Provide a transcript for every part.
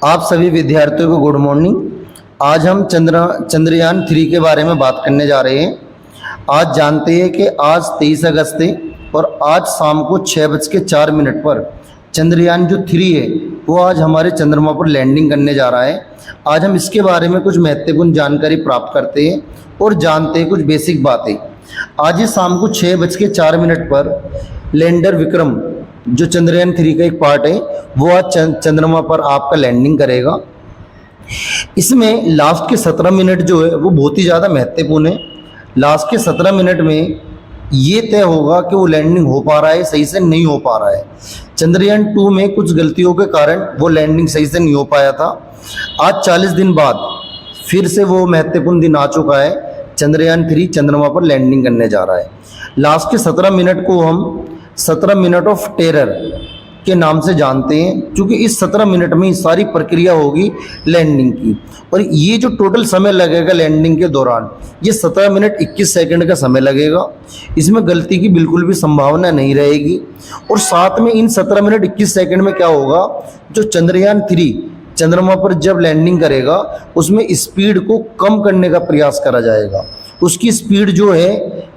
आप सभी विद्यार्थियों को गुड मॉर्निंग। आज हम चंद्रयान 3 के बारे में बात करने जा रहे हैं। आज जानते हैं कि आज 23 अगस्त है और आज शाम को 6:04 पर चंद्रयान जो 3 है वो आज हमारे चंद्रमा पर लैंडिंग करने जा रहा है। आज हम इसके बारे में कुछ महत्वपूर्ण जानकारी प्राप्त करते हैं और जानते हैं कुछ बेसिक बातें। आज ही शाम को 6:04 पर लैंडर विक्रम जो चंद्रयान 3 का एक पार्ट है वो आज चंद्रमा पर आपका लैंडिंग करेगा। इसमें लास्ट के 17 मिनट जो है वो बहुत ही ज़्यादा महत्वपूर्ण है। लास्ट के 17 मिनट में ये तय होगा कि वो लैंडिंग हो पा रहा है सही से नहीं हो पा रहा है। चंद्रयान 2 में कुछ गलतियों के कारण वो लैंडिंग सही से नहीं हो पाया था। आज 40 दिन बाद फिर से वो महत्वपूर्ण दिन आ चुका है। चंद्रयान 3 चंद्रमा पर लैंडिंग करने जा रहा है। लास्ट के 17 मिनट को हम 17 मिनट ऑफ टेरर के नाम से जानते हैं, क्योंकि इस 17 मिनट में सारी प्रक्रिया होगी लैंडिंग की। और ये जो टोटल समय लगेगा लैंडिंग के दौरान ये 17 मिनट 21 सेकंड का समय लगेगा। इसमें गलती की बिल्कुल भी संभावना नहीं रहेगी। और साथ में इन 17 मिनट 21 सेकंड में क्या होगा, जो चंद्रयान 3 चंद्रमा पर जब लैंडिंग करेगा उसमें स्पीड को कम करने का प्रयास करा जाएगा। उसकी स्पीड जो है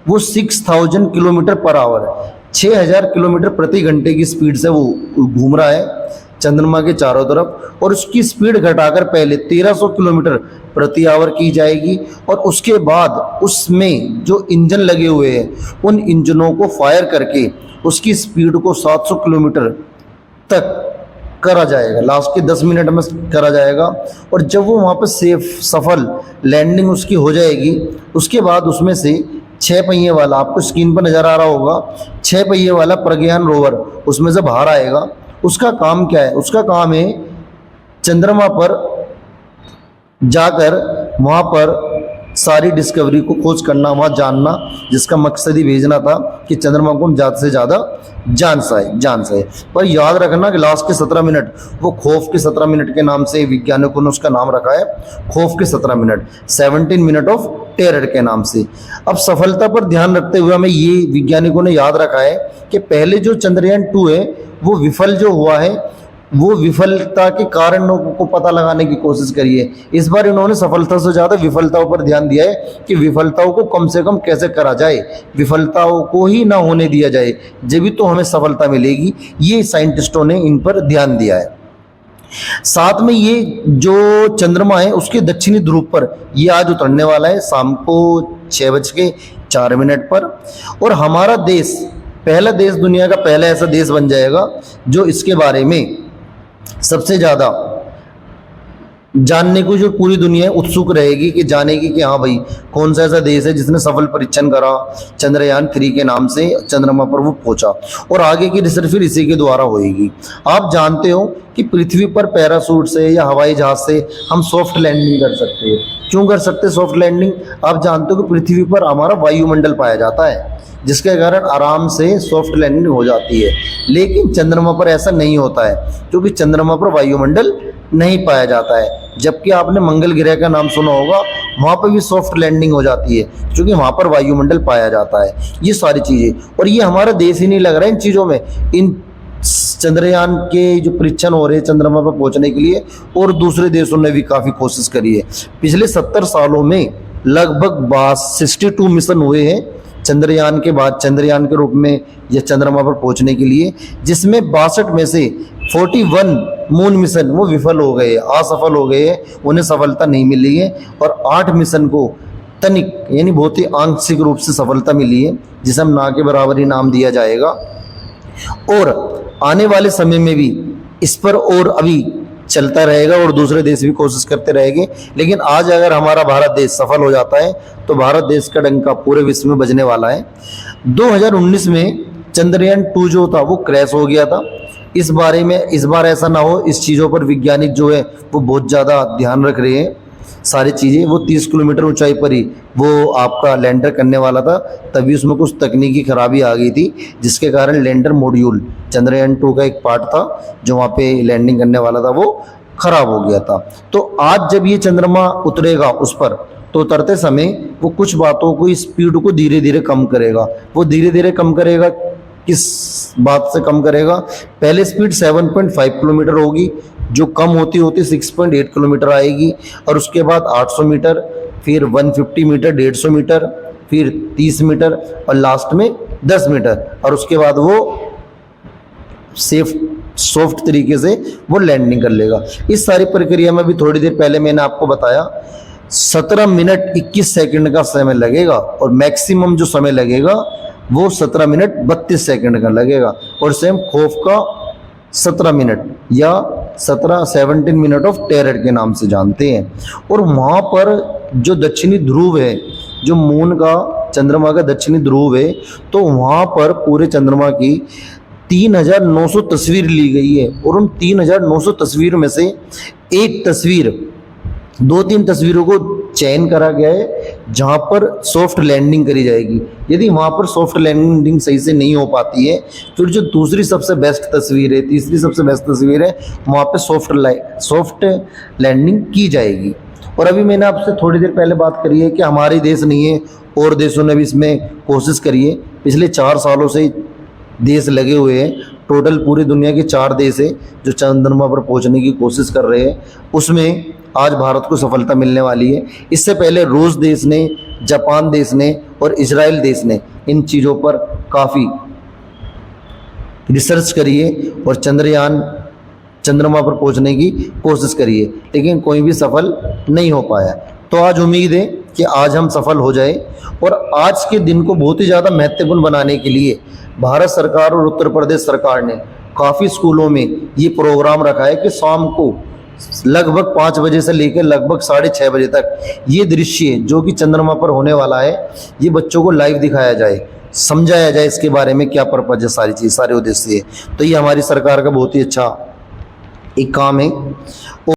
वो 6000 किलोमीटर पर आवर, 6000 किलोमीटर प्रति घंटे की स्पीड से वो घूम रहा है चंद्रमा के चारों तरफ। और उसकी स्पीड घटाकर पहले 1300 किलोमीटर प्रति आवर की जाएगी और उसके बाद उसमें जो इंजन लगे हुए हैं उन इंजनों को फायर करके उसकी स्पीड को 700 किलोमीटर तक करा जाएगा। लास्ट के 10 मिनट में करा जाएगा। और जब वो वहाँ पर सेफ सफल लैंडिंग उसकी हो जाएगी उसके बाद उसमें से 6 पहिए वाला, आपको स्क्रीन पर नज़र आ रहा होगा, 6 पहिए वाला प्रज्ञान रोवर उसमें से बाहर आएगा। उसका काम क्या है? उसका काम है चंद्रमा पर जाकर वहाँ पर सारी डिस्कवरी को खोज करना, वहाँ जानना, जिसका मकसद ही भेजना था कि चंद्रमा को हम ज़्यादा से ज़्यादा जान सके। पर याद रखना कि लास्ट के 17 मिनट वो खौफ के 17 मिनट के नाम से वैज्ञानिकों ने उसका नाम रखा है, खौफ के 17 मिनट, 17 मिनट ऑफ टेरर के नाम से। अब सफलता पर ध्यान रखते हुए हमें ये वैज्ञानिकों ने याद रखा है कि पहले जो चंद्रयान 2 है वो विफल जो हुआ है वो विफलता के कारणों को पता लगाने की कोशिश करी है। इस बार इन्होंने सफलता से ज़्यादा विफलताओं पर ध्यान दिया है कि विफलताओं को कम से कम कैसे करा जाए, विफलताओं को ही ना होने दिया जाए, जब तो हमें सफलता मिलेगी। ये साइंटिस्टों ने इन पर ध्यान दिया है। साथ में ये जो चंद्रमा है उसके दक्षिणी ध्रुव पर ये आज उतरने वाला है शाम को 6:04 पर। और हमारा देश पहला देश, दुनिया का पहला ऐसा देश बन जाएगा जो इसके बारे में सबसे ज़्यादा जानने को जो पूरी दुनिया उत्सुक रहेगी कि जानेगी कि हाँ भाई कौन सा ऐसा देश है जिसने सफल परीक्षण करा, चंद्रयान 3 के नाम से चंद्रमा पर वो पहुंचा। और आगे की रिसर्च फिर इसी के द्वारा होएगी। आप जानते हो कि पृथ्वी पर पैराशूट से या हवाई जहाज से हम सॉफ्ट लैंडिंग कर सकते हैं। क्यों कर सकते हैं सॉफ्ट लैंडिंग? आप जानते हो कि पृथ्वी पर हमारा वायुमंडल पाया जाता है जिसके कारण आराम से सॉफ्ट लैंडिंग हो जाती है। लेकिन चंद्रमा पर ऐसा नहीं होता है क्योंकि चंद्रमा पर वायुमंडल नहीं पाया जाता है। जबकि आपने मंगल ग्रह का नाम सुना होगा, वहाँ पर भी सॉफ्ट लैंडिंग हो जाती है क्योंकि वहाँ पर वायुमंडल पाया जाता है। ये सारी चीज़ें, और ये हमारा देश ही नहीं लग रहा है इन चीज़ों में। इन चंद्रयान के जो परीक्षण हो रहे हैं चंद्रमा पर पहुँचने के लिए, और दूसरे देशों ने भी काफ़ी कोशिश करी है। पिछले 70 सालों में लगभग 62 मिशन हुए हैं चंद्रयान के बाद, चंद्रयान के रूप में या चंद्रमा पर पहुंचने के लिए, जिसमें 62 में से 41 मून मिशन वो विफल हो गए, असफल हो गए, उन्हें सफलता नहीं मिली है। और 8 मिशन को तनिक यानी बहुत ही आंशिक रूप से सफलता मिली है, जिसे हम ना के बराबर ही नाम दिया जाएगा। और आने वाले समय में भी इस पर और अभी चलता रहेगा और दूसरे देश भी कोशिश करते रहेंगे। लेकिन आज अगर हमारा भारत देश सफल हो जाता है तो भारत देश का डंका पूरे विश्व में बजने वाला है। 2019 में चंद्रयान 2 जो था वो क्रैश हो गया था। इस बार ऐसा ना हो, इस चीज़ों पर वैज्ञानिक जो है वो बहुत ज़्यादा ध्यान रख रहे हैं। सारी चीज़ें वो 30 किलोमीटर ऊंचाई पर ही वो आपका लैंडर करने वाला था, तभी उसमें कुछ तकनीकी खराबी आ गई थी जिसके कारण लैंडर मॉड्यूल चंद्रयान 2 का एक पार्ट था जो वहाँ पे लैंडिंग करने वाला था वो खराब हो गया था। तो आज जब ये चंद्रमा उतरेगा उस पर, तो उतरते समय वो कुछ बातों को, स्पीड को धीरे धीरे कम करेगा। वो धीरे धीरे कम करेगा किस बात से कम करेगा? पहले स्पीड 7.5 किलोमीटर होगी, जो कम होती होती 6.8 किलोमीटर आएगी, और उसके बाद 800 मीटर, फिर 150 मीटर, 150 मीटर, फिर 30 मीटर, और लास्ट में 10 मीटर, और उसके बाद वो सॉफ्ट तरीके से वो लैंडिंग कर लेगा। इस सारी प्रक्रिया में भी थोड़ी देर पहले मैंने आपको बताया 17 मिनट 21 सेकंड का समय लगेगा, और मैक्सिमम जो समय लगेगा वो 17 मिनट 32 सेकंड का लगेगा। और सेम खौफ का 17 मिनट या 17 मिनट ऑफ टेरर के नाम से जानते हैं। और वहाँ पर जो दक्षिणी ध्रुव है, जो मून का, चंद्रमा का दक्षिणी ध्रुव है, तो वहाँ पर पूरे चंद्रमा की 3900 तस्वीर ली गई है। और उन 3900 तस्वीर में से एक तस्वीर, 2-3 तस्वीरों को चयन करा गया है जहां पर सॉफ्ट लैंडिंग करी जाएगी। यदि वहां पर सॉफ्ट लैंडिंग सही से नहीं हो पाती है, फिर जो दूसरी सबसे बेस्ट तस्वीर है, तीसरी सबसे बेस्ट तस्वीर है, वहां पे सॉफ्ट लैंडिंग की जाएगी। और अभी मैंने आपसे थोड़ी देर पहले बात करी है कि हमारे देश नहीं है, और देशों ने भी इसमें कोशिश करी है। पिछले 4 सालों से देश लगे हुए हैं। टोटल पूरी दुनिया के 4 देश है जो चंद्रमा पर पहुंचने की कोशिश कर रहे हैं। उसमें आज भारत को सफलता मिलने वाली है। इससे पहले रूस देश ने, जापान देश ने और इजराइल देश ने इन चीज़ों पर काफ़ी रिसर्च करी है और चंद्रमा पर पहुंचने की कोशिश करी है, लेकिन कोई भी सफल नहीं हो पाया। तो आज उम्मीद है कि आज हम सफल हो जाए। और आज के दिन को बहुत ही ज़्यादा महत्वपूर्ण बनाने के लिए भारत सरकार और उत्तर प्रदेश सरकार ने काफ़ी स्कूलों में ये प्रोग्राम रखा है कि शाम को लगभग 5 बजे से लेकर लगभग 6:30 बजे तक ये दृश्य जो कि चंद्रमा पर होने वाला है, ये बच्चों को लाइव दिखाया जाए, समझाया जाए इसके बारे में क्या पर्पज है, सारी चीज़, सारे उद्देश्य है। तो ये हमारी सरकार का बहुत ही अच्छा एक काम है।